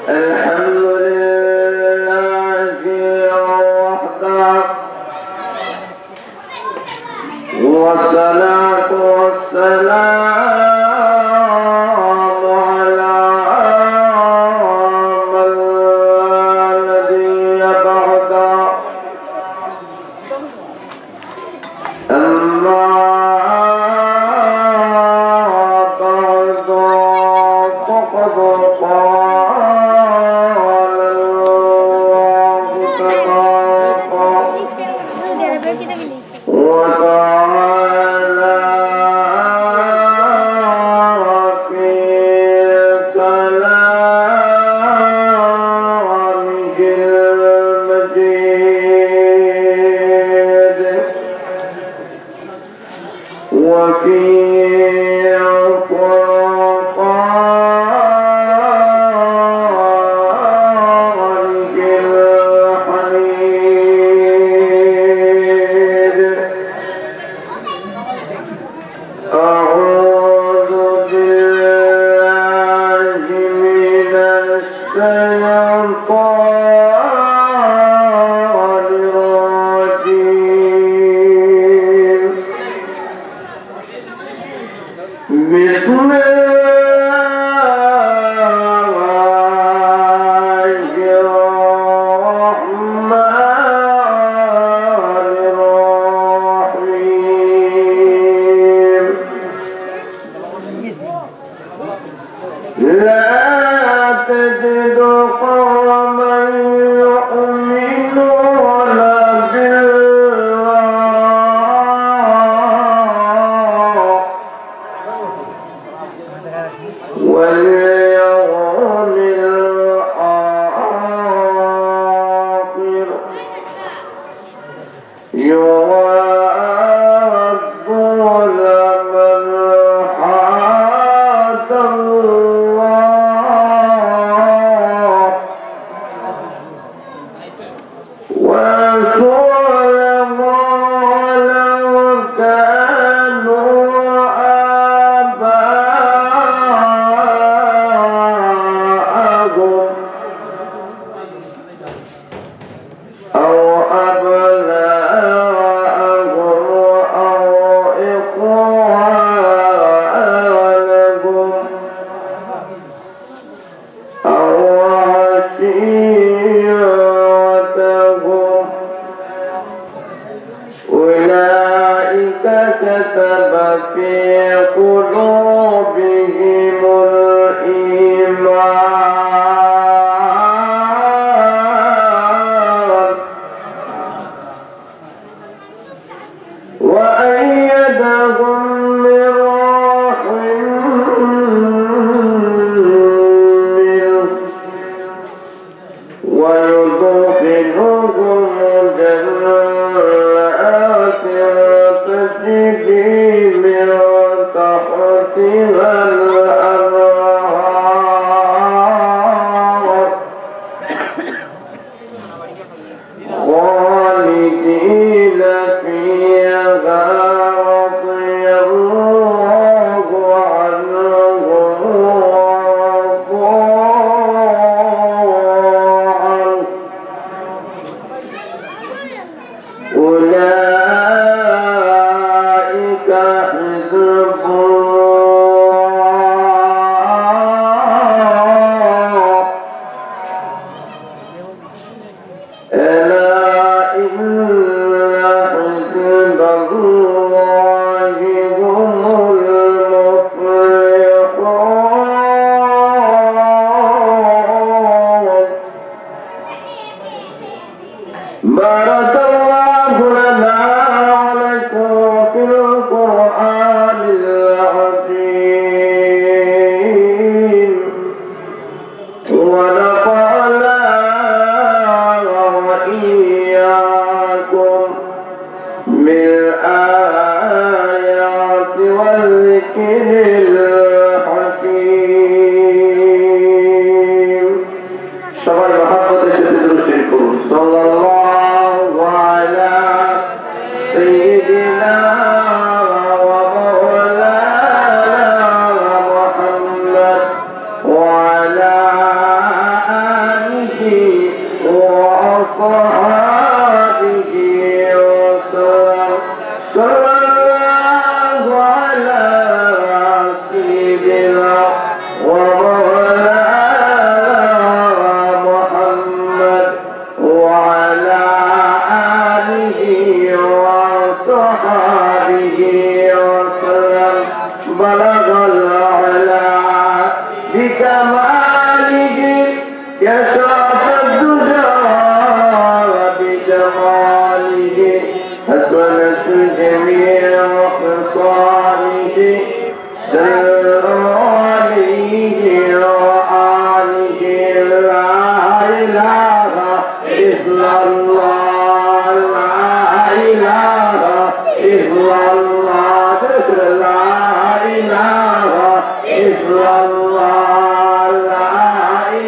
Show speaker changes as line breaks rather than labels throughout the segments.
الحمد لله وحده والصلاة والسلام على من لا نبي بعده أما بعد فقد قال الله تبارك وتعالى في كلامه المجيد وفي فرقانه الحميد أعوذ بالله من الشيطان الرجيم بسم الله الرحمن الرحيم لا تجد قوما يؤمنون بالله واليوم الآخر يوادون من حاد الله ورسوله ولو كانوا آباءهم أو أبناءهم أو إخوانهم أو عشيرتهم أولئك كتب في قلوبهم الإيمان وأيدهم بروح منه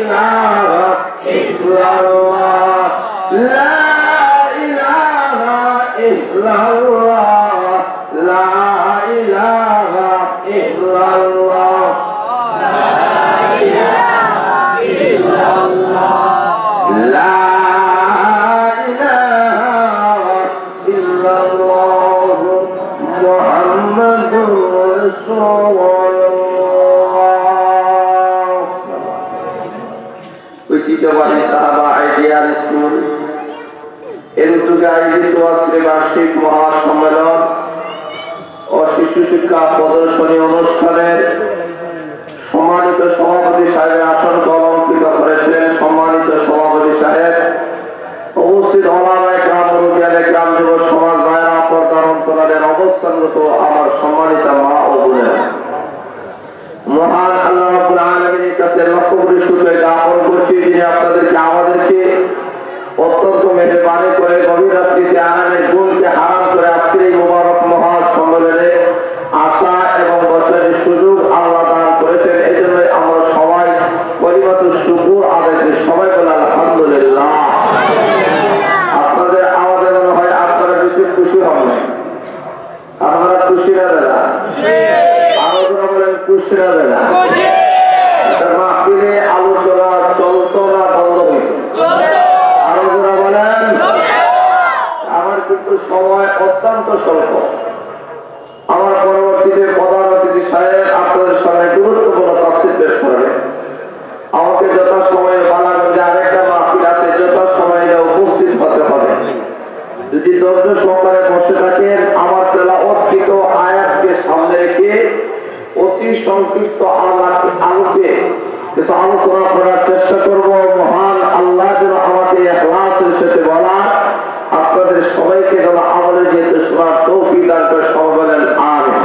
ইলাহা ইল্লাল্লাহ লা ইলাহা ইল্লাল্লাহ লা ইলাহা ইল্লাল্লাহ লা ইলাহা ইল্লাল্লাহ লা ইলাহা ইল্লাল্লাহ মুহাম্মাদুর রাসূলুল্লাহ। ঐতিহ্যবাহী সাহাবা আইডিয়াল স্কুল এর উদ্যোগে আয়োজিত আজকের বার্ষিক মহাসম্মেলন ও শিশু শিক্ষা প্রদর্শনী অনুষ্ঠানের সম্মানিত সভাপতি সাহেবের আসনকে অলঙ্কৃত করেছেন। সম্মানিত সভাপতি সাহেব, উপস্থিত ওলামায়ে কেরাম, মুরব্বিয়ানে কেরাম, যুব সমাজ ভাইয়েরা, পর্দার অন্তরালের অবস্থানগত আমার সম্মানিত মা ও বোনেরা, মহান আল্লাহ রাব্বুল আলামিনের কাছে লক্ষ কোটি শুকরিয়া জ্ঞাপন করছি, যিনি আপনাদেরকে আমাদেরকে অত্যন্ত মেহেরবানি করে গভীর রাত্রিতে আরামের গুণকে হারাম করে আজকের এই মুবারক মহাসম্মেলনে আসা এবং বসার সুযোগ আল্লাহ দান করেছেন। এই জন্য আমরা সবাই পরিমত শুকর আদায় করি। সবাই বলে আলহামদুলিল্লাহ। আপনাদের আমাদের মনে হয় আপনারা বেশি খুশি হন নাই। আপনারা খুশি না বেলা? আরো যারা বলেন খুশি না বেলা? মাহফিলে আলোচনা চলতো না বন্ধ হইত? আরো যারা বলেন? আমার কিন্তু সময় অত্যন্ত স্বল্প। আমার পরবর্তীতে প্রধান অতিথি সাহেব আপনাদের সামনে গুরুত্বপূর্ণ তাফসীর পেশ করবেন। আমাকে যথাসময়ে বালাগঞ্জে আরেকটা মাহফিল আছে, যথাসময়ে উপস্থিত হতে হবে। যদি ধৈর্য সহকারে বসে থাকেন, আমার তেলাওয়াতকৃত আয়াতকে সামনে রেখে অতি সংক্ষিপ্ত আলোকে কিছু আলোচনা করার চেষ্টা করব। মহান আল্লাহ যেন আমাকে ইখলাসের সাথে বলা, আপনাদের সবাইকে যেন আমলে নিয়ে শোনার তৌফিক দান করে। সবাই বলেন আমিন।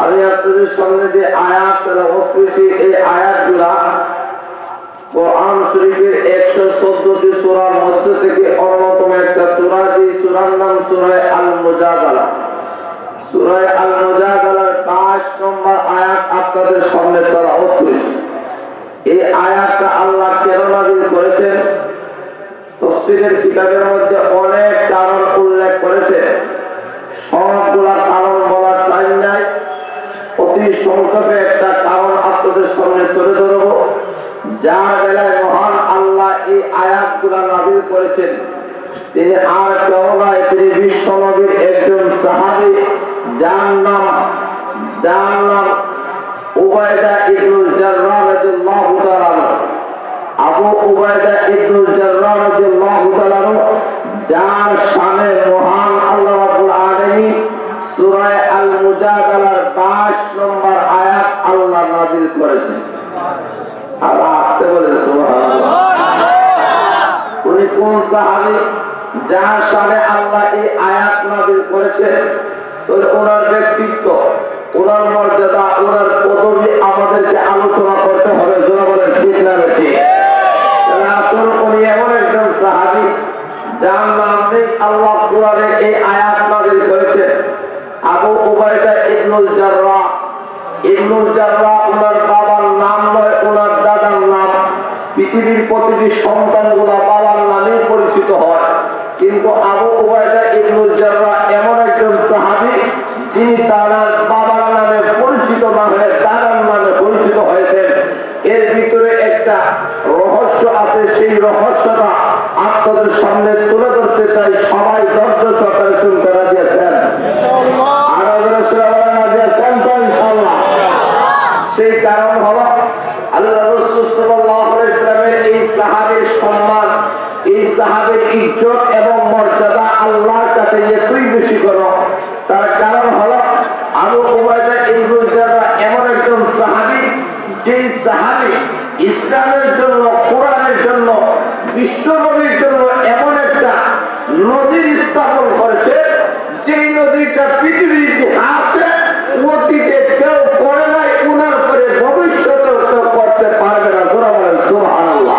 আমি আপনাদের সামনে যে আয়াত তেলাওয়াত করেছি, এই আয়াতগুলা কোরআন শরীফের 114টি সূরার মধ্য থেকে অন্যতম একটা সূরা, যে সূরার নাম সূরা আল মুজাদালা। সূরা আল মুজাদালার 5 নম্বর আয়াত আপনাদের সামনে তেলাওয়াত করেছি। এই আয়াতটা আল্লাহ কেন নাযিল করেছেন, তাফসীরের কিতাবের মধ্যে অনেক কারণ উল্লেখ করেছে। সবগুলা কারণ বলার টাইম নাই, অতি সংক্ষেপে একটা কারণ আপনাদের সামনে তুলে ধরব। যার বেলায় মহান আল্লাহ এই আয়াতগুলা নাযিল করেছেন, তিনি আর কেউ নয়, তিনি বিশ্ব নবীর একজন সাহাবী, যার নাম উবাইদা ইবনুল জাররাহ রাদিয়াল্লাহু তাআলা আনহু। আবু উবাইদা ইবনুল জাররাহ রাদিয়াল্লাহু তাআলা আনহু, যার শানে মহান আল্লাহ রাব্বুল আলামিন সূরা আল মুজাদালার 5 নম্বর আয়াত আল্লাহ নাযিল করেছেন। আর আসতে বলে সুবহানাল্লাহ। উনি কোন সাহাবী, যার শানে আল্লাহ এই আয়াত নাযিল করেছেন? তো ওনার ব্যক্তিত্ব, ওনার মর্যাদা, ওনার পদবি আমাদেরকে আলোচনা করতে হবে। যারা বলেন ঠিক না ঠিক? আসল উনি এমন একজন সাহাবী, যার নামে আল্লাহ কোরআনে এই আয়াত নাযিল করেছেন। আবু উবাইদা ইবনুল জাররাহ। ইবনুল জাররাহ ওনার বাবার নাম নয়, ওনার দাদার নাম। পৃথিবীর প্রতিটি সন্তানগুলা বাবার নামে পরিচিত হয়, কিন্তু আবু উবাইদা ইবনুল জাররাহ এমন একজন সাহাবী, যিনি তার বাবার নামে পরিচিত না হয়ে দাদার নামে পরিচিত হয়েছেন। এর ভিতরে একটা রহস্য আছে, সেই রহস্যটা আপনাদের সামনে তুলে ধরতে চাই। সবাই ধৈর্য সহকারে শুনতে রাজি আছেন? আরো যারা শুনতে রাজি আছেন তো ইনশাআল্লাহ? সেই কারণ হলো আল্লাহ রাসূল সাল্লাল্লাহু আলাইহি ওয়াসাল্লামের এই সাহাবীর সম্মান, এই সাহাবীর ইজ্জত এবং মর্যাদা আল্লাহর কাছে এতই বেশি করো। তার কারণ হলো আবু উবাইদা ইবনুল জাররাহ এমন একজন সাহাবী, যে সাহাবী ইসলামের জন্য, কোরআনের জন্য, বিশ্ব নবীর জন্য এমন একটা নদীর স্থাপন করেছে, যে নদীটা পৃথিবীর ইতিহাসে অতীতে কেউ করে নাই, উনার পরে ভবিষ্যতেও কেউ করতে পারবে না। যারা বলেন সুবহানাল্লাহ।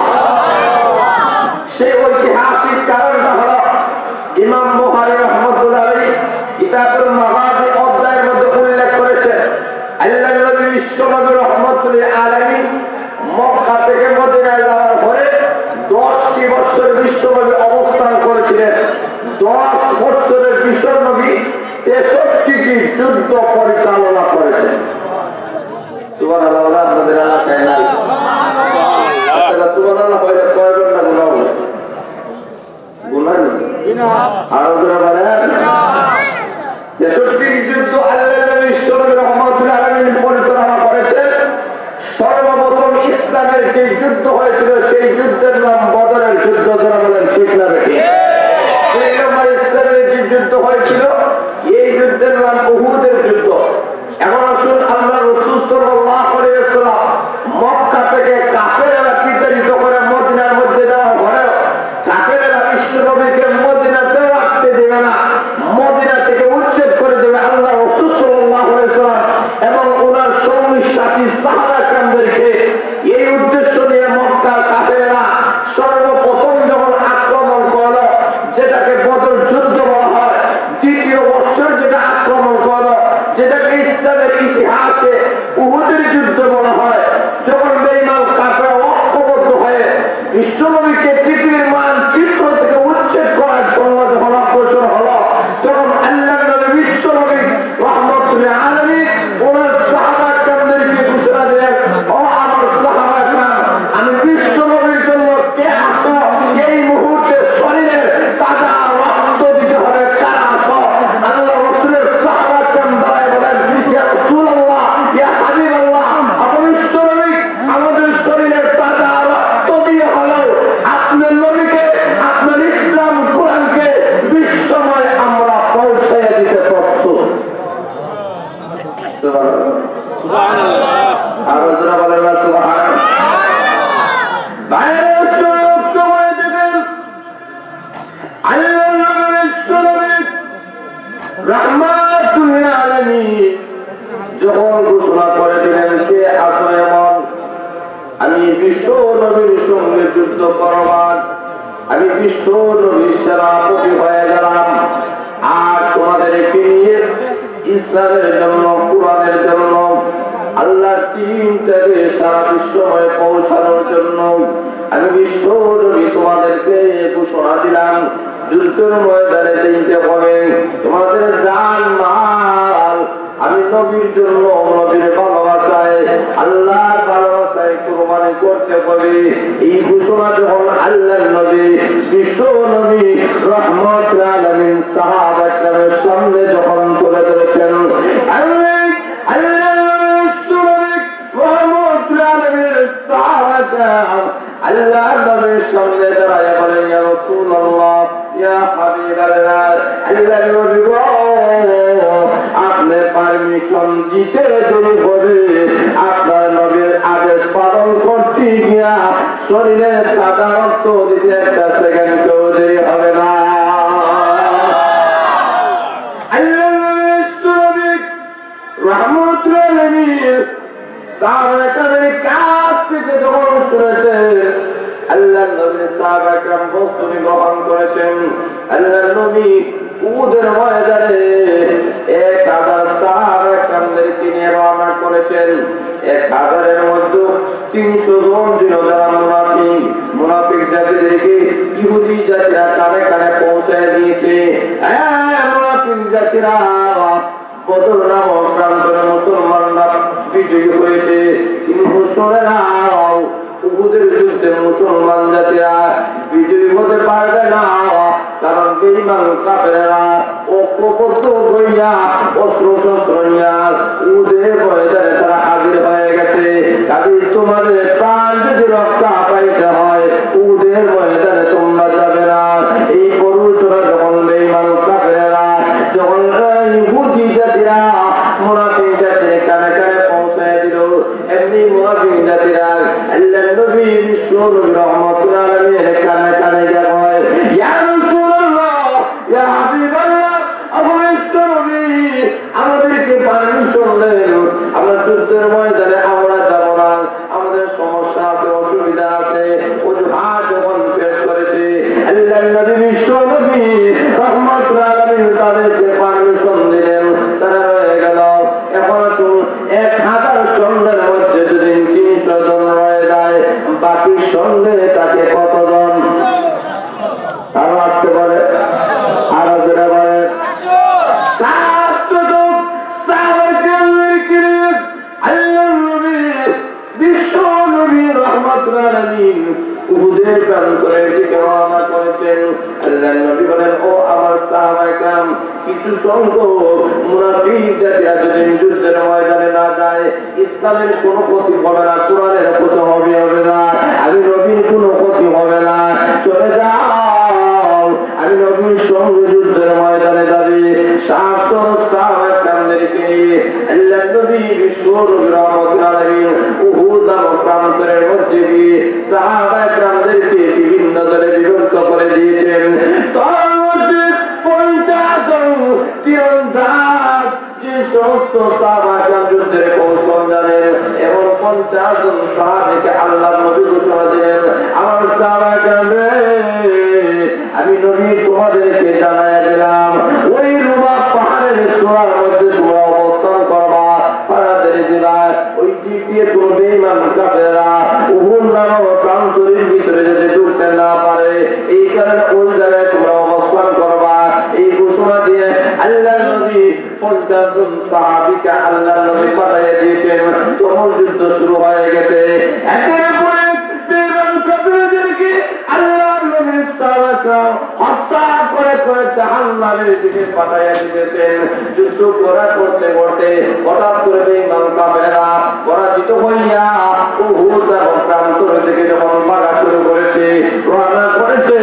সেই ঐতিহাসিক কারণটা হলো ইমাম বুখারী রাহমাতুল্লাহ আলাইহি কিতাবুল মাগাজি অধ্যায়ের মধ্যে উল্লেখ করেছেন, আল্লাহর নবী বিশ্ব নবী রাহমাতুল লিল আলামিন মক্কা থেকে যে যুদ্ধ হয়েছিল সেই যুদ্ধের নাম বদরের যুদ্ধ। যারা বলেন ঠিক না বেশি? 2 নম্বর ইসলামের যে যুদ্ধ হয়েছিল এই যুদ্ধের নাম উহুদের যুদ্ধ। এখন আসুন, আল্লাহ রাসূল সাল্লাল্লাহু আলাইহি ওয়াসাল্লাম মক্কা থেকে কাফেররা বিতাড়িত করে মদিনার মধ্যে দেওয়া ঘরে কাফেররা বিশ্বনবীকে মদিনাতে রাখতে দেবে না, মদিনা থেকে উচ্ছেদ করে দেবে। আল্লাহ রাসূল সাল্লাল্লাহু আলাইহি ওয়াসাল্লাম এবং ওনার সঙ্গী সাথী সাহাবায়ে-কেরামদেরকে এই উদ্দেশ্য নিয়ে মক্কার কাফেররা সর্বপ্রথম যখন আক্রমণ করলো, যেটাকে বদর যুদ্ধ বলা হয়, দ্বিতীয় বর্ষের যেটা আক্রমণ করলো, যেটাকে ইসলামের ইতিহাসে উহুদের যুদ্ধ বলা হয়, যখন বেঈমান কাফেররা ঐক্যবদ্ধ হয়ে বিশ্বনবীকে পৃথিবীর মানচিত্র থেকে উচ্ছেদ করার জন্য যখন অগ্রসর হলো, তখন আল্লাহর নবী বিশ্বনবী রাহমাতুল আলামিন ওনার সাহাবা-কেরামদেরকে ঘোষণা দিলেন, ও আমার সাহাবা-কেরাম, আমি বিশ্বনবীর জন্য কে আছো এই মুহূর্তে শরীরের তাজা রক্ত দিতে হবে, কারা আছো? আল্লাহ রাসূলের সাহাবা-কেরাম দাঁড়ায় বলেন, ইয়া রাসূলুল্লাহ, ইয়া হাবিবাল্লাহ, আপনি বিশ্বনবী আমাদের শরীরের তাজা রক্ত দিয়ে হলেও আপনার নবীকে, আপনার ইসলাম কোরআনকে বিশ্বময় আমরা পৌঁছে দিতে প্রস্তুত। সুবহানাল্লাহ। আর যারা বলেন না সুবহানাল্লাহ। বাইরে সব কমে দিবেন আল্লাহর নবী বিশ্বনবী রাহমাতুল আলামিন যখন ঘোষণা করে দিলেন, কে আছো এমন আমি বিশ্ব নবীর সঙ্গে যুদ্ধ করবার, আমি বিশ্ব নবীর সেনাপতি হয়ে গেলাম, আর তোমাদেরকে নিয়ে ইসলামের জন্য, কোরআনের জন্য, আল্লাহর দ্বীনটাকে সারা বিশ্বময় পৌঁছানোর জন্য আমি বিশ্ব নবী তোমাদেরকে ঘোষণা দিলাম, যুদ্ধের ময়দানে যেতে হবে, তোমাদের জান মাল আমি নবীর জন্য, নবীর ভালোবাসায়, আল্লাহর ভালোবাসায় কুরবানি করতে হবে। এই ঘোষণা যখন আল্লাহর নবী বিশ্ব নবী রাহমাতুল আলামিন সাহাবা-কেরামের সামনে যখন তুলে ধরেছেন, আল্লাহর নবীর সামনে দাঁড়ায় বলেন, ইয়া রাসূলুল্লাহ, ইয়া হাবিবাল্লাহ, আল্লাহর নবী গো, আপনি পারমিশন দিতে দেরি হবে, আপনার নবীর আদেশ পালন করতে গিয়া শরীরের তাজা রক্ত দিতে একটা সেকেন্ড কেউ দেরি হবে না। আল্লাহর নবী রাহমাতুল আলামিন সাহাবা-কেরামের কাছ থেকে যখন শুনেছে, আল্লাহর নবীর সাহাবা-কেরাম প্রস্তুতি গ্রহণ করেছেন। আল্লাহর নবী উহুদের ময়দানে 1000 সাহাবা-কেরামদেরকে নিয়ে রওনা করেছেন। 1000-এর মধ্যে 300 জন ছিল যারা মুনাফিক জাতিদেরকে ইহুদি জাতিরা কানে কানে পৌঁছায় দিয়েছে। মুনাফিক জাতিরা বদর নামক প্রান্তরে মুসলমানরা বিজয়ী হয়েছে, কিন্তু শুনে নাও, উহুদের যুদ্ধে মুসলমান জাতিরা বিজয়ী হতে পারবে না, কারণ বেঈমান কাফেররা ঐক্যবদ্ধ হইয়া অস্ত্র শস্ত্র নিয়ে উহুদের ময়দানে তারা হাজির হয়ে গেছে। কাজে তোমাদের প্রাণ যদি রক্ষা পাইতে হয়, উহুদের ময়দানে তোমরা যাবে না। এই পরিচয় যখন বেঈমান কাফেররা, যখন ইহুদি জাতিরা মুনাফিক জাতির কানে কানে পৌঁছায় দিল, এমনি মুনাফিক জাতিরা আল্লাহর নবী বিশ্ব নবী রাহমাতুল আলামিনের কানে কানে গিয়ে কয়, ইয়া রাসূলুল্লাহ, ইয়া হাবিবাল্লাহ, আপনি বিশ্ব নবী আমাদেরকে পারমিশন দেন, আমরা যুদ্ধের ময়দানে আমরা যাব না, আমাদের সমস্যা আছে, অসুবিধা আছে। অজুহাত যখন পেশ করেছে, আল্লাহর নবী বিশ্ব নবী রাহমাতুল আলামিন তাদেরকে পারমিশন দিলেন, তারা রয়ে গেল। এখন আসুন, 1000 সৈন্যের মধ্যে যদি 300 জন রয়ে যায়, বাকি সৈন্য তাকে কতজন? আরো আসতে পারে, আরো যেটা বলে 700 জন সাহাবায়ে-কেরামকে আল্লাহর নবী বিশ্ব নবী রাহমাতুল আলামিন উহুদের যুদ্ধের প্রান্তরের দিকে রওনা করেছেন। আল্লাহর নবী বলেন, ও আমার সাহাবায়ে কেরাম, কিছু সংখ্যক মুনাফিক জাতিরা যদি যুদ্ধের ময়দানে না যায়, ইসলামের কোনো ক্ষতি হবে না, কোরআনের ক্ষতি হবে না, আমি নবীর কোনো ক্ষতি হবে না, চলে যাও, আমি নবীর সঙ্গে যুদ্ধের ময়দানে যাবে। 700 সাহাবায়ে কেরামদেরকে নিয়ে আল্লাহর নবী বিশ্ব নবী রহমাতুল আলামিন উহুদ প্রান্তরের মধ্যে গিয়ে সাহাবায়ে কেরামদেরকে বিভিন্ন দলে বিভক্ত করে দিয়েছেন। তার মধ্যে 50 জন তীরন্দাজ, যে সমস্ত সাহাবায়ে কেরাম যুদ্ধের কৌশল জানেন, এবং 50 জন সাহাবীকে আল্লাহর নবী ঘোষণা দিলেন, আমার সাহাবায়ে কেরাম রে, আমি নবী তোমাদেরকে জানায়া দিলাম, ওই রুমা পাহাড়ের চূড়ার মধ্যে তোমরা অবস্থান করবা, পাহাড়ের দিবা, ওই দিক দিয়ে কোনো বেঈমান কাফেররা উহুদ নামক প্রান্তরের ভিতরে যদি ঢুকতে না পারে, এই কারণে ওই জায়গায় তোমরা অবস্থান করবা। এই ঘোষণা দিয়ে আল্লাহর নবী 50 জন সাহাবীকে আল্লাহর নবী পাঠিয়ে দিয়েছেন। তখন যুদ্ধ শুরু হয়ে গেছে। একের পর এক বেঈমান কাফেরদেরকে আল্লাহর নবীর সাহাবারা হত্যা করে করে জাহান্নামের দিকে পাঠিয়ে দিয়েছেন। যুদ্ধ করতে করতে হঠাৎ করে বেঈমান কাফেররা পরাজিত হইয়া উহুদ প্রান্তর থেকে যখন ভাগা শুরু করেছে, রওনা করেছে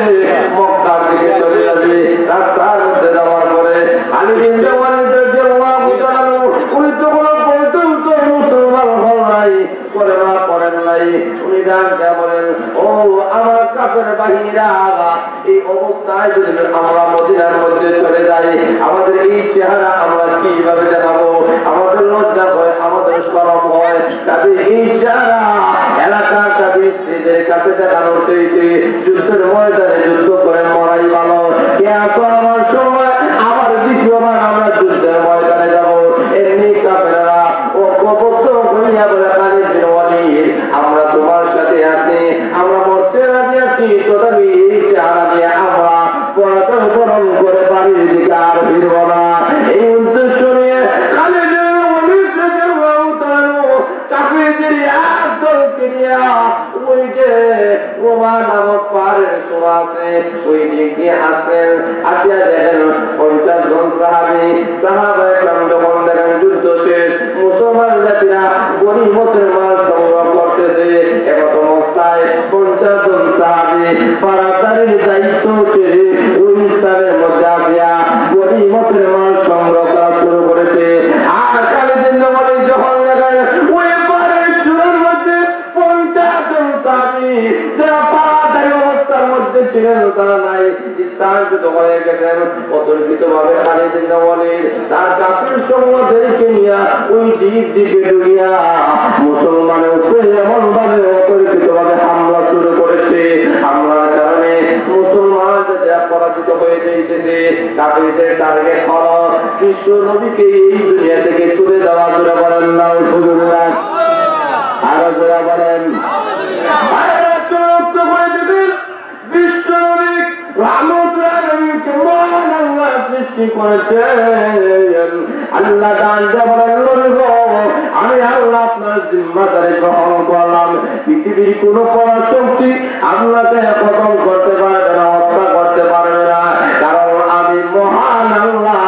মক্কার দিকে চলে যাবে। রাস্তার মধ্যে যাওয়ার পরে খালিদ ইবনে ওয়ালিদ রাদিয়াল্লাহু তাআলা উনি তো কোনো পর্যন্ত মুসলমান হন নাই, পড়েন নাই। উনি ডাক দেয়া বলেন, ও আমার কাফের বাহিনীরা, এই অবস্থায় যদি আমরা মদিনার মধ্যে চলে যাই, আমাদের এই চেহারা আমরা কিভাবে দেখাবো? আমাদের লজ্জা হয়, আমাদের শরম হয়। কাজে এই চেহারা এলাকার কাজে স্ত্রীদের কাছে দেখানোর চাইতে যুদ্ধের ময়দানে যুদ্ধ করে মরাই ভালো। কে আসো আমার সময়, আবার দ্বিতীয়বার আমরা যুদ্ধের ময়দানে যাবো। এমনি কাফেররা ঐক্যবদ্ধ হইয়া বলে, খালিদ বিন ওয়ালিদ, আমরা তোমার সাথে আছি, আমরা মরতে রাজি আছি, তথাপি এই চেহারা দিয়ে আমরা পরাজয় বরণ করে বাড়ির দিকে আর ফিরব না। এই উদ্দেশ্য নিয়ে খালিদ বিন ওয়ালিদ রাদিয়াল্লাহু তাআলা কাফেরদের এক দলকে নিয়ে ওই যে রোমা নামক পাহাড়ের চূড়া আছে, ওই দিক দিয়ে আসলেন। আসিয়া দেখেন 50 জন সাহাবায়ে কেরাম যখন দেখেন যুদ্ধ শেষ, মুসলমান জাতিরা গনিমতের মাল সংগ্রহ করতেছে, এমত অবস্থায় 50 জন সাহাবী ফারাদারির দায়িত্ব ছেড়ে ওই স্থানের মধ্যে আসিয়া গনিমতের মাল সংগ্রহ করা শুরু করেছে। আর খালিদ ইবনে ওয়ালিদ যখন দেখেন ওই পাহাড়ের চূড়ার মধ্যে 50 জন সাহাবী যারা ফারাদারি অবস্থার মধ্যে ছিলেন, তারা নাই, স্থানচ্যুত হয়ে গেছেন, অতর্কিত ভাবে খালিদ ইবনে ওয়ালিদ তার কাফির সৈন্যদেরকে নিয়ে ওই দিকে ঢুকিয়া মুসলমানের উপরে এমন ভাবে অতর্কিত ভাবে হামলা শুরু করেছে। হামলার কারণে মুসলমানরা পরাজিত হয়ে যাইতেছে। কাফিরদের টার্গেট হলো বিশ্ব নবীকে এই দুনিয়া থেকে তুলে দেওয়া। জোরে বলেন নাউজুবিল্লাহ, আরো জোরে বলেন। বিশ্ব নবী রাহমাতুল আলামিনকে মহান আল্লাহ সৃষ্টি করেছেন। আল্লাহ জানতে বলেন, আমি আল্লাহ আপনার জিম্মাদারি গ্রহণ করলাম। পৃথিবীর কোন পরাশক্তি আপনাকে খতম করতে পারবে না, হত্যা করতে পারবে না, কারণ আমি মহান আল্লাহ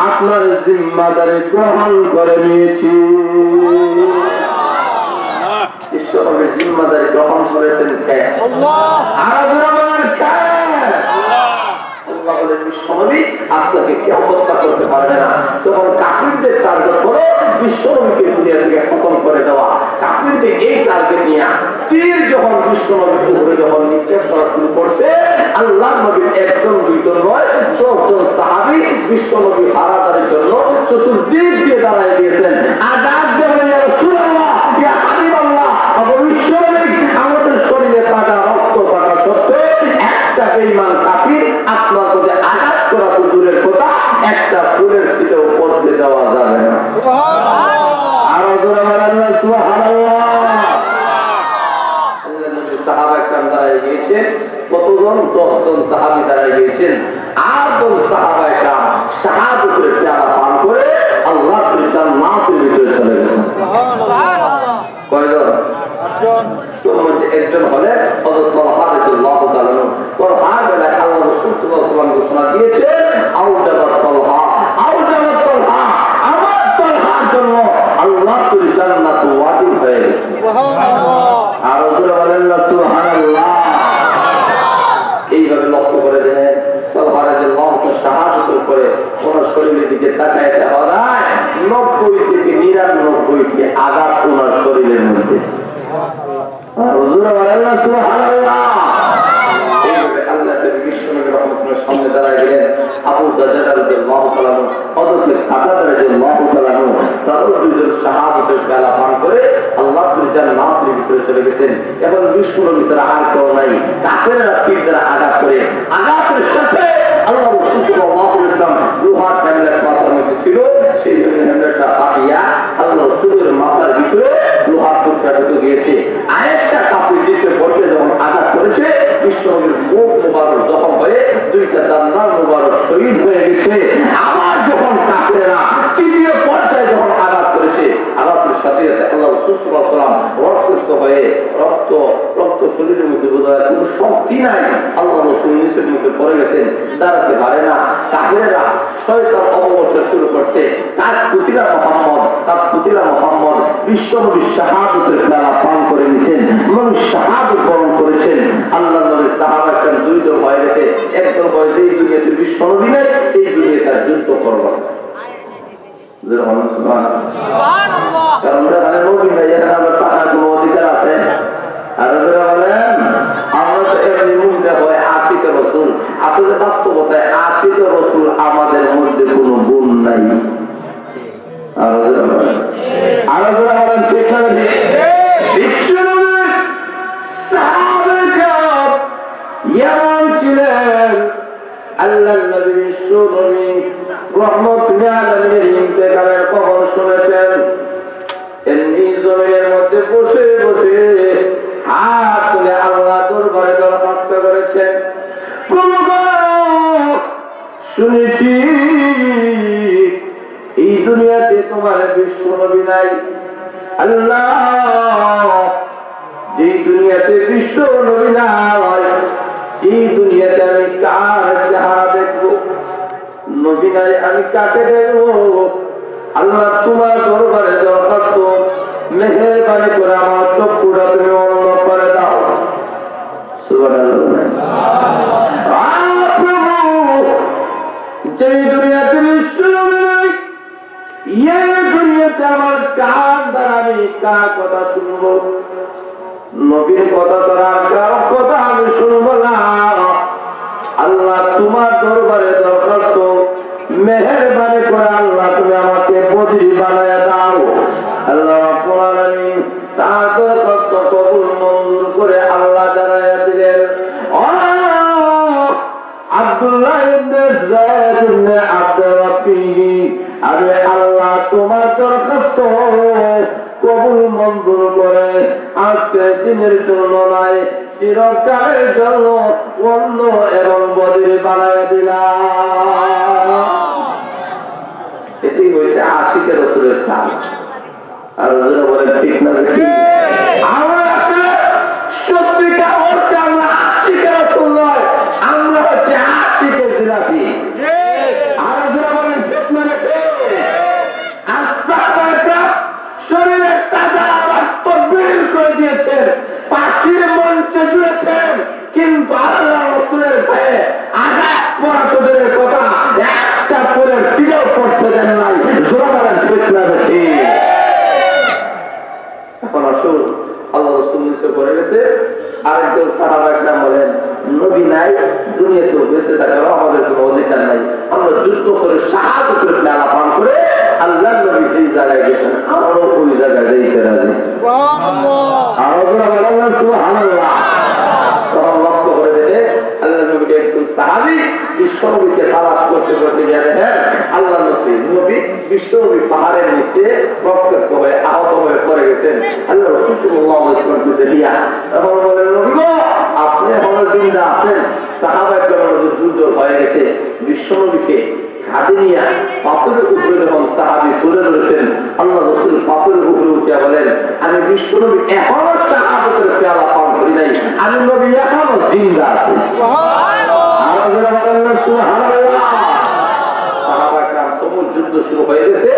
আপনার জিম্মাদারি গ্রহণ করে নিয়েছি। বিশ্বনবীর জিম্মাদারি গ্রহণ করেছেন কে? আল্লাহ। আর বলেন কে? আল্লাহ বলেন বিশ্বনবী আপনাকে কেউ হত্যা করতে পারবে না। তখন কাফিরদের টার্গেট হলো বিশ্বনবীকে দুনিয়া থেকে খতম করে দেওয়া। কাফিরদের এই টার্গেট নিয়ে তীর যখন বিশ্বনবীর উপরে যখন নিক্ষেপ করা শুরু করছে, আল্লাহর নবীর একজন দুইজন নয় 10 জন সাহাবী বিশ্বনবী হারাদারের জন্য চতুর্দিক দিয়ে দাঁড়ায় দিয়েছেন। আজাদ দিয়ে বলেন, ইয়া রাসূলুল্লাহ, ইয়া হাবিবাল্লাহ, বিশ্বনবী আমাদের শরীরে তাজা রক্ত থাকা সত্ত্বেও একটা বেঈমান কাফির আপনার সাথে আঘাত করা তো দূরের কথা, একটা ফুলের ছিটেও পড়তে দেওয়া যাবে না। সুবহানাল্লাহ, আরো জোরে বলেন সুবহানাল্লাহ। আল্লাহর নবী সাহাবায়ে কেরাম দাঁড়ায় গিয়েছেন। কতজন? 10 জন সাহাবী দাঁড়ায় গিয়েছেন। 8 জন সাহাবায়ে কেরাম শাহাদাতের পেয়ালা পান করে আল্লাহর জান্নাতের ভিতরে চলে গেছেন। সুবহানাল্লাহ। কয়জন? 8 জন। তোর মধ্যে একজন হলেন হযরত তালহা বিন রাসূলুল্লাহ সাল্লাল্লাহু আলাইহি ওয়াসাল্লাম ঘোষণা দিয়েছেন আউজাবাত তালহা, আউজাবাত তালহা, আমার তালহার জন্য আল্লাহ তাআলা জান্নাত ওয়াজিব হয়ে গেছে। সুবহানাল্লাহ। আর ওরা বলেন না সুবহানাল্লাহ। এইভাবে লক্ষ্য করে দেখেন তালহা রাদিয়াল্লাহু আনহু শাহাদাতের পরে কোন শরীরের দিকে তাকায় দেখা যায় 90 থেকে 99টি আঘাত ওনার শরীরের মধ্যে। সুবহানাল্লাহ। আর ওরা বলেন না সুবহানাল্লাহ। এইভাবে আল্লাহ নবী বিশ্বনবী রাহমাতুল্লাহ সামনে দাঁড়ায় গেলেন। আবু দারদা রাদিয়াল্লাহু তাআলা হযরত কাতাদা রাদিয়াল্লাহু তাআলা তারা দুইজন শাহাদাতের পেয়ালা পান করে আল্লাহ তাআলা জান্নাতের ভিতরে চলে গেছেন। এখন বিশ্বনবী ছাড়া আর কেউ নাই। কাফেররা তীর দ্বারা আঘাত করে, আঘাতের সাথে আল্লাহ রাসূল সাল্লাল্লাহু আলাইহি ওয়াসাল্লাম লোহার হ্যামলেট মাথার মধ্যে ছিল, সেই হ্যামলেটটা ফাটিয়া আল্লাহ রাসূলের মাথার ভিতরে লোহার টুকরা ঢুকে গিয়েছে। আরেকটা কাফির দিকে বর্গে যখন আঘাত করেছে, বিশ্বনবীর মুখ মুবারক জখম হয়ে দুইটা দান্দার মুবারক শহীদ হয়ে গেছে। আবার যখন কাফেররা তৃতীয় পর্যায়ে যখন আঘাত করেছে, আঘাতের সাথে সাথে আল্লাহ রাসূল সাল্লাল্লাহু আলাইহি ওয়াসাল্লাম রক্তাক্ত হয়ে রক্ত শরীরের মধ্যে বোধহয় কোনো শক্তি নাই, আল্লাহ রাসূল নিচের মধ্যে পড়ে গেছেন, দাঁড়াতে পারে না। কাফেররা শয়তান অপপ্রচার শুরু করছে, কার পুতিলা মোহাম্মদ বিশ্বনবী শাহাদাতের পেয়ালা পান করে নিয়েছেন, নবী শাহাদাত বরণ করেছেন। আল্লাহ নবীর সাহাবা কেন দুই দল হয়ে গেছে। একদল হয়ে যে এই দুনিয়াতে বিশ্বনবী নেই, এই দুনিয়াতে তার যুদ্ধ করব না। কারণ যেখানে নবী নাই, এখানে আমরা টাকার কোনো অধিকার আছে? আর বলেন আমরা তো এমনি মুখে হয় আশিকের রাসূল, আসলে বাস্তবতায় আশিকের রাসূল আমাদের মধ্যে কোনো গুণ নাই। আর বলেন ঠিক না? বিশ্বনবীর সাহাবায়ে কেরাম ছিলেন। আল্লাহর নবী বিশ্বনবী রাহমাতুল আলামিনের ইন্তেকালের খবর শুনেছেন। এমনি জমিনের মধ্যে বসে বসে হাত তুলে আল্লাহ দরবারে দরখাস্ত করেছেন, প্রভু শুনেছি এই দুনিয়াতে তোমার বিশ্বনবী নাই। আল্লাহ এই দুনিয়াতে বিশ্বনবী নাই, এই দুনিয়াতে আমি কার চেহারা দেখবো? নবী নাই, আমি কাকে দেখবো? আল্লাহ তোমার দরবারে দরখাস্ত, মেহেরবানি করে আমার চক্ষুটা তুমি অন্য করে দাও। যে দুনিয়াতে বিশ্বনবী নাই, এই দুনিয়াতে আমার কার দ্বারা আমি কার কথা শুনবো? নবীর কথা ছাড়া কার কথা আমি শুনবো না। আল্লাহ তোমার দরবারে দরখাস্ত, মেহেরবানি করে আল্লাহ তুমি আমাকে বদরি বানায়া দাও। আল্লাহ রাব্বুল আলামিন তার দরখাস্ত কবুল মঞ্জুর করে আল্লাহ জানায়া দিলেন, ও আব্দুল্লাহ ইবনে যায়েদ ইবনে আব্দুর রাব্বি, আরে আল্লাহ তোমার দরখাস্ত কবুল মঞ্জুর করে আজকের দিনের জন্য নাই, চিরকালের জন্য অন্য এবং বদরি বানায়া দিলাম। এটি হচ্ছে আশিকের রাসূলের কাজ। আর যারা বলেন ঠিক না, আমরা আসলে সত্যিকার অর্থে আমরা আশিকের রাসূল নয়, আমরা হচ্ছে আশিকের জিলাপি। আর যারা বলেন ঠিক না, শরীরের তাজা রক্ত বের করে দিয়েছেন, ফাঁসির মঞ্চে জুড়েছেন, কিন্তু আল্লাহ রাসূলের ভয়ে আঘাত পড়া তোদের কথা একটা ফুলের সিঁড়িও পড়তে দেন নাই। জোরে বলেন ঠিক না? এখন আসুন, আল্লাহ রাসূল নিচে পড়ে গেছে, আরেকজন সাহাবা একরাম বলেন, নবী নাই, দুনিয়াতেও বেঁচে থাকার আমাদের কোনো অধিকার নাই, আমরা যুদ্ধ করে শাহাদাতের পেয়ালা পান করে আল্লাহ নবী যেই জায়গায় গেছেন আমারও ওই জায়গায় যেতে রাজি। সুবহানাল্লাহ। তখন লক্ষ্য করে দেখে আল্লাহ নবীর একজন সাহাবী বিশ্বনবীকে তালাশ করতে করতে গিয়ে দেখেন আল্লাহ নবী বিশ্বনবী পাহাড়ের নিচে রক্তাক্ত হয়ে আহত হয়ে পড়ে গেছেন। আল্লাহ রাসূল সাল্লাল্লাহু আলাইহি ওয়াসাল্লাম দিয়া তখন বলেন, নবী গো আপনি এখনো জিন্দা আছেন। সাহাবায়ে কেরামের মধ্যে যুদ্ধ হয়ে গেছে, বিশ্বনবীকে হাতে নিয়ে পাথরের উপরে যখন সাহাবী তুলে ধরেছেন, আল্লাহ রাসূল পাথরের উপরে উঠে বলেন, আমি বিশ্বনবী এখনো শাহাদাতের পেয়ালা পান করি নাই, আমি নবী এখনো জিন্দা আছি। সুবহানাল্লাহ। আর যারা বলেন সুবহানাল্লাহ। সাহাবা کرام তুমুল যুদ্ধ শুরু হয়ে গেছে।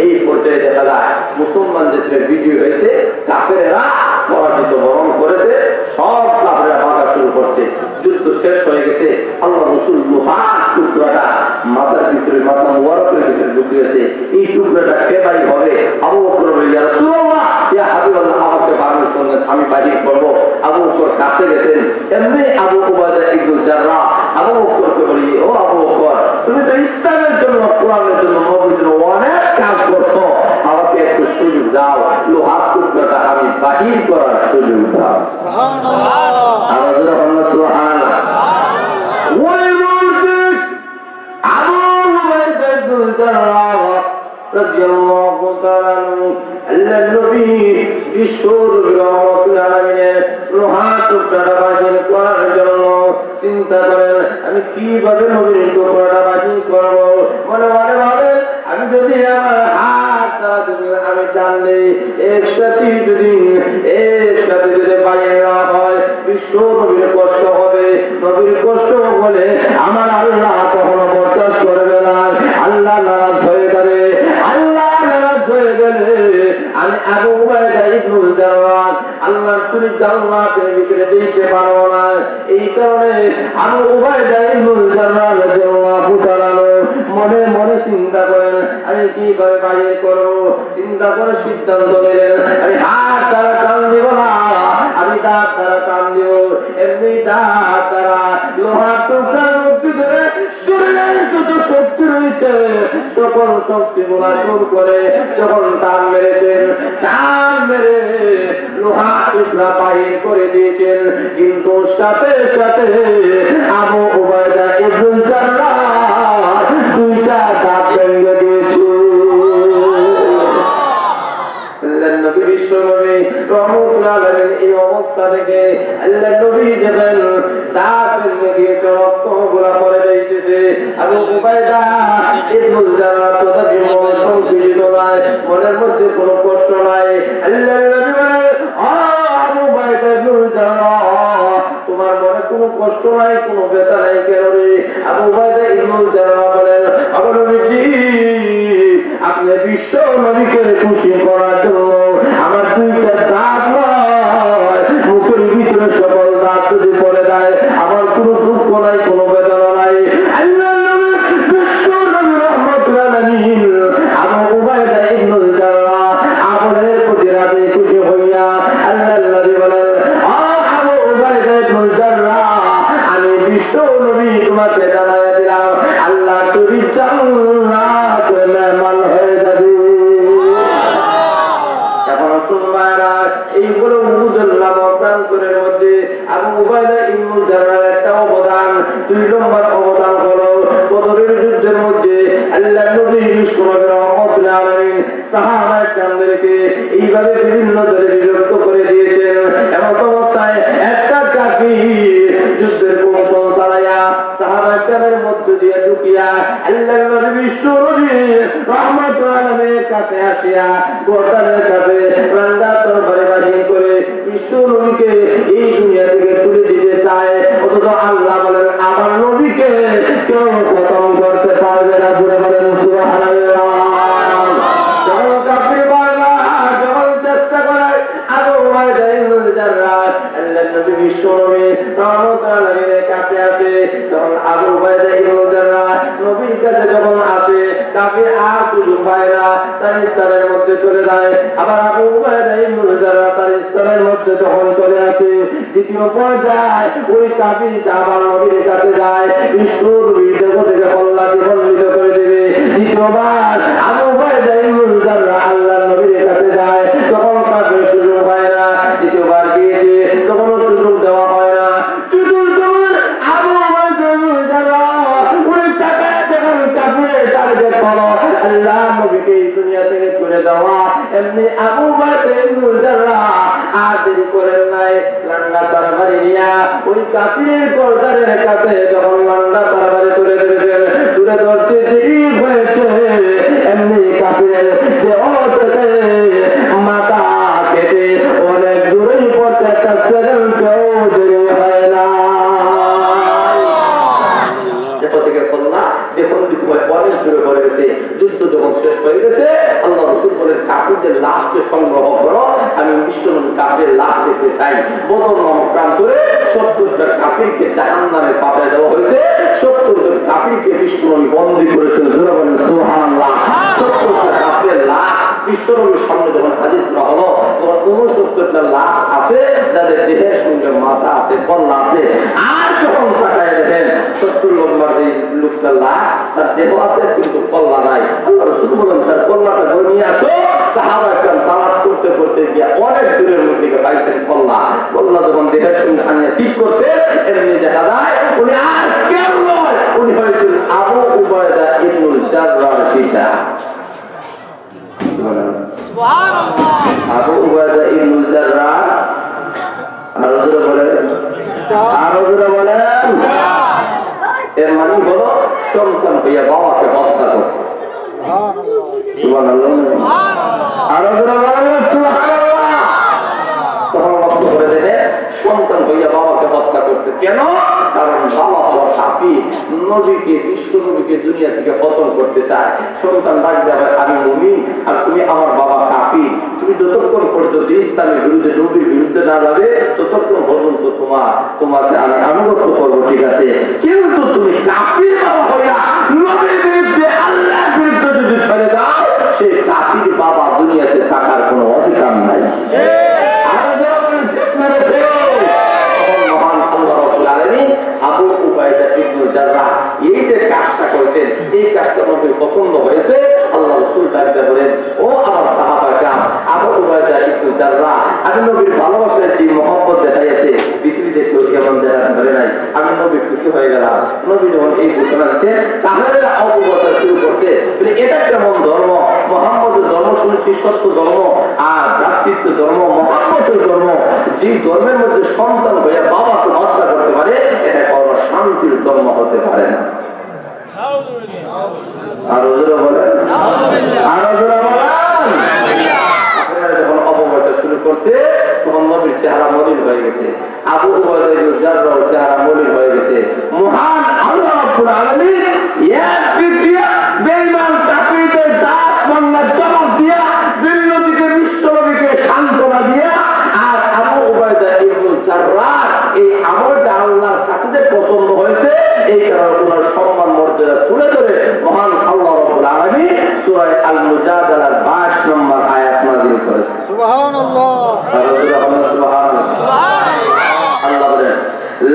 এই পর্যায়ে দেখা যায় মুসলমানদের যে বিজয় হয়েছে, কাফেরেরা পরাজিত বরণ করেছে, সব কাফেররা বাধা শুরু করছে। যুদ্ধ শেষ হয়ে গেছে। আল্লাহ রাসূল লোহার টুকরাটা মাথার ভিতরে, মাথা মুবারকের ভিতরে ঢুকিয়েছে। এই টুকরাটা কে বাড়ি হবে? আবু বকর বলে, ইয়া রাসূলুল্লাহ, ইয়া হাবিবাল্লাহ, আমাকে বাড়ির সঙ্গে আমি বাহির করবো। আবু বকর কাছে গেছেন। এমনি আবু উবাইদা ইবনুল জাররাহ আবু বকরকে বলি, ও আবু বকর, তুমি তো ইসলামের জন্য, কোরআনের জন্য, নবীর জন্য অনেক কাজ করছো, আমাকে একটু সুযোগ দাও, লোহার টুকরাটা আমি বাহির করার সুযোগ দাও। সুবহানাল্লাহ। ওই মুহূর্তে আবু উবাইদা ইবনুল জাররাহ রাদিয়াল্লাহু তাআলা আনহু আল্লাহর নবী বিশ্বনবী রহমাতুল আলামিনের লোহার টুকরাটা বাহির করার জন্য চিন্তা করেন, আমি কিভাবে নবীর টুকরাটা বাহির করব। মনে মনে ভাবেন, আমি যদি আমার হাত দ্বারা যদি আমি টান দিই, একসাথে যদি বাহির না হয়, বিশ্ব নবীর কষ্ট হবে। নবীর কষ্ট বলে আমার আল্লাহ কখনো বরদাস্ত করবে না। আল্লাহ নারাজ হয়ে যাবে। আল্লাহ নারাজ হয়ে গেলে আমি আবু উবাইদা ইবনুল জাররাহ আল্লাহর তুমি জান্নাতের ভিতরে দিতে পারবো না। এই কারণে আবু উবাইদা ইবনুল জাররাহ রাদিয়াল্লাহু তাআলা মনে মনে চিন্তা করেন, আমি কিভাবে বাহির করব। চিন্তা করে সিদ্ধান্ত নিলেন, আমি হাত দ্বারা টান দিব না, আমি দাঁত দ্বারা টান দিব। এমনি দাঁত দ্বারা লোহার টুকরার মধ্যে ধরে শরীরের যত শক্তি রয়েছে সকল শক্তি গুলা দূর করে যখন টান মেরেছেন, টান মেরে লোহার টুকরা বাহির করে দিয়েছেন। কিন্তু সাথে সাথে আবু উবাইদা ইবনুল জাররাহ দুইটা দাঁত ভেঙে দিয়েছে। নবী বিশ্বনবী রহমাতুল আলামিন এই অবস্থা থেকে আল্লাহ নবী দেখেন দাঁত ভেঙে গিয়েছে, রক্তগুলা পড়ে যাইতেছে। আবু উবাইদা ইবনুল জাররাহ তথাপি মন সংকুচিত নয়, মনের মধ্যে কোনো প্রশ্ন নাই। আল্লাহ নবী বলেন, আবু উবাইদা ইবনুল জাররাহ, তোমার মনে কোনো কষ্ট নাই, কোনো ব্যথা নাই কেন রে? আবু উবাইদা ইবনুল জাররাহ বলেন, আবু নবীজি, আপনি বিশ্ব নবীকে খুশি করার জন্য আমার দুইটা দাঁত নয়, মুখের ভিতরে সকল দাঁত যদি পড়ে দেয় আমার কোনো দুঃখ নাই, কোনো বেদনা নাই। আল্লাহ নবী বিশ্ব নবী রহমাতুল আলামিন আবু উবাইদা ইবনুল জাররাহ আপনাদের প্রতি রাতে খুশি হইয়া আল্লাহ নবী বলেন, আবু উবাইদা ইবনুল জাররাহ, আমি বিশ্ব নবী তোমাকে জানাইয়া দিলাম, আল্লাহ তুমি জান্নাতের মেহমান হয়ে যাবে। এখন শুনবারা এই বড় উহুদের নামক প্রান্তরের মধ্যে আবু উবাইদা ইবনুল জাররাহর একটা অবদান, 2 নম্বর অবদান হলো বদরের যুদ্ধের মধ্যে আল্লাহ নবী বিশ্বনবী রহমাতুল আলামিন সাহাবায়ে কেরামদেরকে এইভাবে বিভিন্ন দলে বিভক্ত করে দিয়েছেন। এমন অবস্থায় একটা কাফির যুদ্ধের কৌশল চালাইয়া সাহাবায়ে কেরামের মধ্য দিয়ে ঢুকিয়া আল্লাহ নবী বিশ্বনবী রহমাতুল আলামিনের কাছে আসিয়া গর্দানের কাছে রাঙ্গা তরবারি বাহির করে বিশ্বনবীকে এই দুনিয়া থেকে তুলে দিতে চায়। অথচ আল্লাহ বলেন, আমার নবীকে কেউ খতম করতে পারবে না। জোরে বলেন সুবহানাল্লাহ। যখন কাফির বারবার যখন চেষ্টা করে আবু উবাইদা ইবনুল জাররাহ আল্লাহর নবী বিশ্বনবী রহমাতুল আলামিনের কাছে আসে, তখন আবু উবাইদা ইবনুল জাররাহ নবীর কাছে যখন আসে, কাফির আর সুযোগ পায় না, তার স্থানের মধ্যে চলে যায়। আবার আবু উবাইদা ইবনুল জাররাহ তার স্থানের মধ্যে যখন চলে আসে, দ্বিতীয় পর্যায়ে ওই কাফিরটা আবার নবীর কাছে যায়, বিশ্বনবী দেহ থেকে কল্লাটি খণ্ডিত করে দেবে। দ্বিতীয়বার আবু উবাইদা ইবনুল জাররাহ আল্লাহর নবীর কাছে যায়, তখন কাফির সুযোগ পায় না। দ্বিতীয়বার গিয়েছে, তখনও সুযোগ দেওয়া হয় না। চতুর্থবার আবু উবাইদা ইবনুল জাররাহ ওই টাকায় যখন কাফিরের টার্গেট হলো আল্লাহ নবীকে এই দুনিয়া থেকে তুলে দেওয়া, এমনি আবু উবাইদা ইবনুল জাররাহ আর দেরি করেন নাই, লাঙ্গা তরবারি নিয়া ওই কাফিরের গর্দানের কাছে যখন লাঙ্গা তরবারি তুলে ধরেছেন, তুলে ধরতে দেরি হয়েছে, এমনি কাফিরের দেহ থেকে মাথা কেটে অনেক দূরেই পড়তে একটা সেকেন্ড দেরি হয় না। পাঠিয়ে দেওয়া হয়েছে। 70 জন কাফিরকে বিশ্বনবী বন্দী করেছেন। জোরে বলেন সুবহানাল্লাহ। 70টা কাফিরের লাশ বিশ্বনবীর সামনে যখন হাজির করা হলো, তখন 69টা লাশ আছে যাদের দেহের সঙ্গে মাথা আছে, কল্লা আছে। আর যখন তাকায় দেখেন 70 নম্বর যে লোকটার লাশ, তার দেহ আছে কিন্তু কল্লা নাই। আল্লাহ রাসূল বলেন তার কল্লাটা ধরে নিয়ে আসো। সাহাবায়ে কেরাম তালাশ করতে করতে গিয়ে অনেক দূরের মধ্যে পাইছেন কল্লা। কল্লা যখন দেহের সঙ্গে আনিয়ে ঠিক করছে, এমনি দেখা যায় উনি আর কেউ নয়, উনি হয়েছেন আবু উবায়দা ইবনুল জাররাহর পিতা। আবু উবায়দা ইবনুল জাররাহ। আরো জোরে বলেন। এর মানে হলো সন্তান হইয়া বাবাকে হত্যা করছে। সুবহানাল্লাহ। আরো জোরে বলেন সুবহানাল্লাহ। তখন লক্ষ্য করে দেবে সন্তান হইয়া বাবাকে হত্যা করছে কেন? কারণ বাবা হলো কাফির, নবীকে বিশ্ব নবীকে দুনিয়া থেকে খতম করতে চায়। সন্তান ডাক দেবে আমি মুমিন আর তুমি আমার বাবা কাফির। তুমি যতক্ষণ পর্যন্ত ইসলামের বিরুদ্ধে নবীর বিরুদ্ধে না যাবে ততক্ষণ পর্যন্ত তোমাকে আমি আনুগত্য করবো, ঠিক আছে। কিন্তু তুমি কাফির বাবা হইয়া নবীর বিরুদ্ধে আল্লাহর বিরুদ্ধে যদি ছেড়ে দাও, সে কাফির বাবা দুনিয়াতে থাকার কোনো অধিকার নাই। আবু উবায়দা ইবনুল জাররাহ এই যে কাজটা করেছেন, এই কাজটা নবীর পছন্দ হয়েছে। আল্লাহ রাসূল ডাকতে বলেন, ও আমার সাহাবাগণ, আবু উবায়দা ইবনুল জাররাহ আমি নবীর ভালোবাসার যে মহব্বত দেখাইছে পৃথিবীতে কেউ এমন দেখাতে পারে নাই। আমি নবী খুশি হয়ে গেলাম। নবী যখন এই ঘোষণা দিচ্ছে, কাফেররা অবগত শুরু করছে, এটা কেমন ধর্ম? মুহাম্মদের ধর্ম শুনেছি সত্য ধর্ম আর ভ্রাতৃত্ব ধর্ম, মুহাম্মদের ধর্ম। যে ধর্মের মধ্যে সন্তান হইয়া বাবাকে হত্যা করতে পারে, এটা কোনো শান্তির ধর্ম হতে পারে না। আরো জোরে বলেন। যখন অপব্যবহার শুরু করছে, তখন নবীর চেহারা মলিন হয়ে গেছে। আবু উবায়দা ইবনুল জাররাহর চেহারা মলিন হয়ে গেছে। মহান আল্লাহ রাব্বুল আলামিন একদিক দিয়ে বেঈমান কাফিরদের দাঁত ভাঙার জবাব দিয়া, বিন্নদিকে বিশ্ব নবীকে সান্ত্বনা দিয়া, আর আবু উবায়দা ইবনুল জাররাহ এই আমলটা আল্লাহর কাছে যে পছন্দ হয়েছে, এই কারণে ওনার সম্মান মর্যাদা তুলে ধরে মহান আল্লাহ রাব্বুল আলামিন সূরা আল মুজাদালার 22 নম্বর আয়াত নাযিল করেছেন। সুবহানাল্লাহ। আল্লাহ বলেন,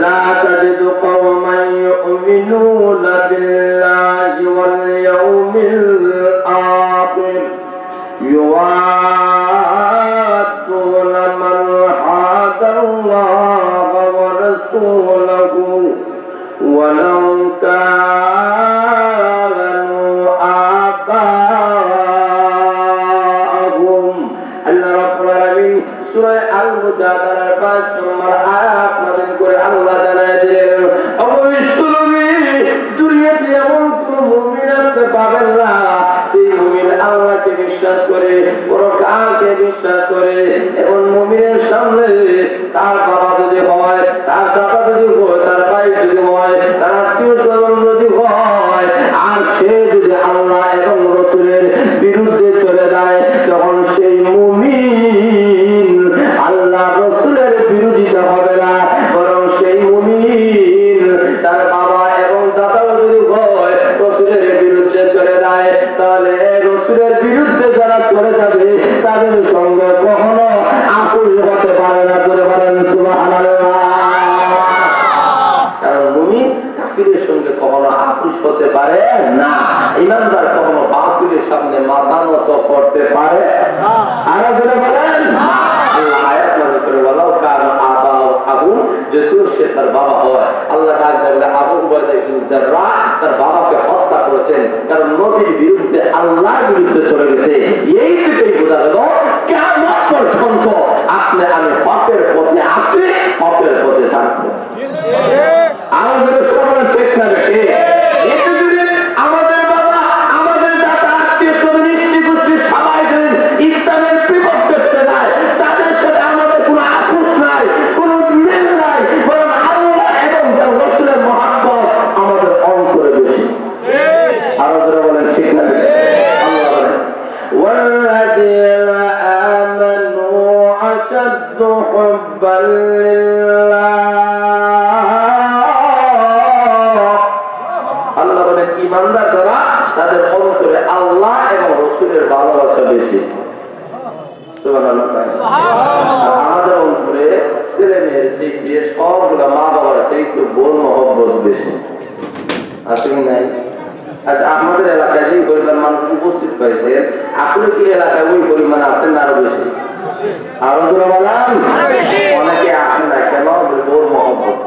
লা তাজিদু কওমান ইউমিনুনা বিল্লাহি ওয়াল ইয়াউমিল আখির ইউআদুনা মান হাদাল্লাহ ওয়া রাসূলুহু ওয়ালাউ কানু আবাহুম। আল্লাহ রাব্বুল আলামিন সূরা আল মুজাদালার 5 নম্বর আয়াত নাযিল করে আল্লাহ জানায় দিলেন, অবশ্যই দুনিয়াতে এমন কোন মুমিন আপনি পাবেন না যে মুমিন আল্লাহকে বিশ্বাস করে, পরকালকে বিশ্বাস করে, এবং মুমিনের সামনে তার বাবা যদি হয়, তার দাদা যদি হয়, তার ভাই যদি হয়, তার আত্মীয় স্বজন যদি হয়, আর সে যদি আল্লাহ এবং রাসূলের বিরুদ্ধে চলে যায়, তখন সেই মুমিন আল্লাহ রাসূলের বিরোধিতা হবে না, বরং সেই মুমিন তার বাবা এবং দাদাও যদি হয় রাসূলের বিরুদ্ধে চলে যায়, তাহলে রাসূলের বিরুদ্ধে যারা চলে যাবে তাদের সঙ্গে কখনো আপোষ হতে পারে না। করে বলেন সুবহানাল্লাহ। কারণ মুমিন কাফিরের সঙ্গে কখনো আপোষ হতে পারে না। ঈমানদার কখনো বাতিলের সামনে মাথা নত করতে পারে না। আর করে বলেন আল্লাহ আয়াত নাযিল করে, ওয়ালাউ কানা আবাহুম, যদিও সে তার বাবা হয়। আল্লাহ ডাক দেবে আবু উবায়দা ইবনুল জাররাহ তার বাবাকে হত্যা করেছেন কারণ নবীর বিরুদ্ধে আল্লাহর বিরুদ্ধে চলে গেছে। এই থেকেই বোঝা গেল কিয়ামত পর্যন্ত আপনি আমি হকের পথে আছি, হকের পথে থাকবো। আমাদের সবার ঠিক না রেখে এতে যদি আমাদের বাবা, আমাদের দাদা, আত্মীয় স্বজন, স্ত্রী গোষ্ঠী সবাই যদি ইসলামের বিপক্ষে চলে যায়, তাদের সাথে আমাদের কোনো আপোষ নাই, কোনো মিল নাই, বরং আল্লাহ এবং তার রাসূলের মহব্বত আমাদের অন্তরে বেশি। আরো যারা বলেন ঠিক না আল্লাহ বলেন, ওয়াল্লাযীনা আমানু আশাদ্দু হুব্বান লিল্লাহ মা বাবার চাইতে বোন মহব্বত বেশি আছে কি নাই? আচ্ছা, আমাদের এলাকায় যে পরিমাণ মানুষ উপস্থিত হয়েছে আসলে কি এলাকায় ওই পরিমাণ আছেন না আরো বেশি? আরো জোরে বলেন। অনেকে আসে না কেন? বোন মহব্বত।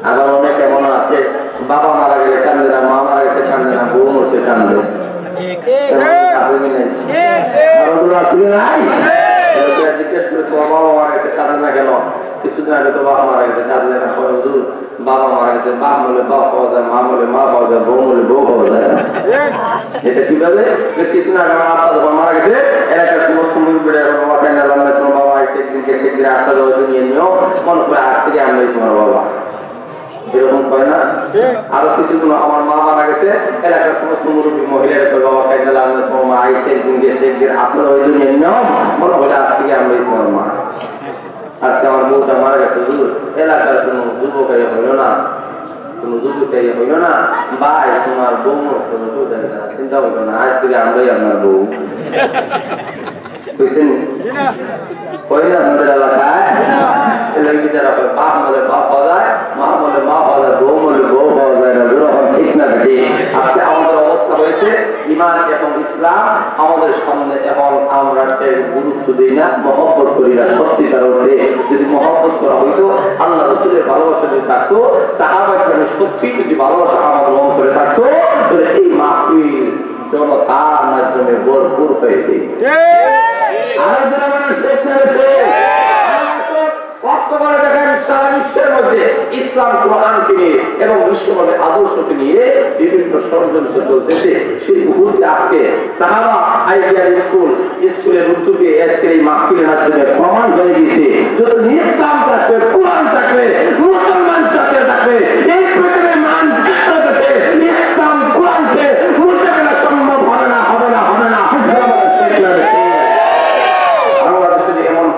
আবার অনেক এমন আছে বাবা মারা গেলে কান্দে না, মা মারা গেছে কান্দে না, বোন হচ্ছে কান্দে। জিজ্ঞেস করে তোমার বাবা মারা গেছে কাঁদে না কেন? কিছুদিন আগে তো বাবা মারা গেছে কাঁদলে না। বাবা মারা গেছে, বাপ বলে বাপ পাওয়া যায়, মা বলে মা পাওয়া যায়, বউ বলে বউ পাওয়া যায়। এটা কিভাবে? কিছুদিন আগে আমার আব্বা যখন মারা গেছে এলাকার সমস্ত মুরব্বীরা বাবা খাই নাম না, তোমার বাবা আসছে একদিনকে সেদিন আসা যাওয়া নিয়ে নিও, মনে করে আজ থেকে আমরাই তোমার বাবা। এরকম হয় না? আরো কিছুদিন আমার মা মারা গেছে এলাকার সমস্ত মুরব্বী মহিলারা বাবা খাই নাম না, তোমার মা আইসে একদিনকে সেদিন আসা যাওয়া নিয়ে নিও, মনে করে আজ থেকে আমরাই তোমার মা। আজকে আমার বউটা মারা গেছে, এলাকার কোন যুবকাই হইল না, কোন যুবকাই হইল না, ভাই তোমার বউ চিন্তা করবে না, আজ থেকে আমরাই আপনার বউ। বুঝছেন? কইলে আপনাদের এলাকায় বাপ বলে বাপ পাওয়া যায়, মা বলে মা পাওয়া যায়, বউ বলে বউ পাওয়া যায় না। ঠিক না? আজকে আমাদের অবস্থা হয়েছে ইমান এবং ইসলাম আমাদের সামনে, এখন আমরা গুরুত্ব দিই না, মহব্বত করি না। সত্যিকার অর্থে যদি মহব্বত করা হইতো, আল্লাহ রাসূলের ভালোবাসা যদি থাকতো, সাহাবা কিরামের সত্যি যদি ভালোবাসা আমাদের মন করে থাকতো, তাহলে এই মাহফিল জনতার মাধ্যমে ভরপুর হয়ে যেত। দেখেন সারা বিশ্বের মধ্যে ইসলাম কোরআনকে নিয়ে এবং বিশ্বভাবে আদর্শকে নিয়ে বিভিন্ন ষড়যন্ত্র চলতেছে। সেই মুহূর্তে আজকে সাহাবা আইডিয়াল স্কুলের উদ্যোগে আজকের এই মাহফিলের মাধ্যমে প্রমাণ হয়ে গেছে, যদি ইসলাম থাকবে, কোরআন থাকবে, মুসলমান জাতি থাকবে, এই পৃথিবীর মানচিত্র থেকে ইসলাম কোরআনকে মুছে ফেলা সম্ভব হবে না, হবে না, হবে না।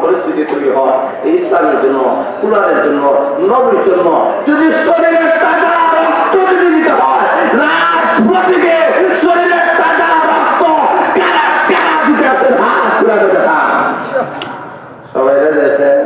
পরিস্থিতি তৈরি হয় এই ইসলামের জন্য, কোরআনের জন্য, নবীর জন্য। যদি শরীরের তাজা রক্ত যদি দিতে হয়, রাজপথে শরীরের তাজা রক্ত কারা কারা দিতে আছেন? হাত তুলে দেখান। সবাই দিয়েছেন?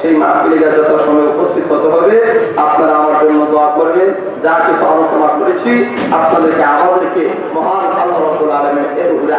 সেই মাহফিলে যত সময় উপস্থিত হতে হবে, আপনারা আমার জন্য দোয়া করবেন। যা কিছু আলোচনা করেছি আপনাদেরকে আমাদেরকে মহান আল্লাহ রাব্বুল আলামিন এর উপরে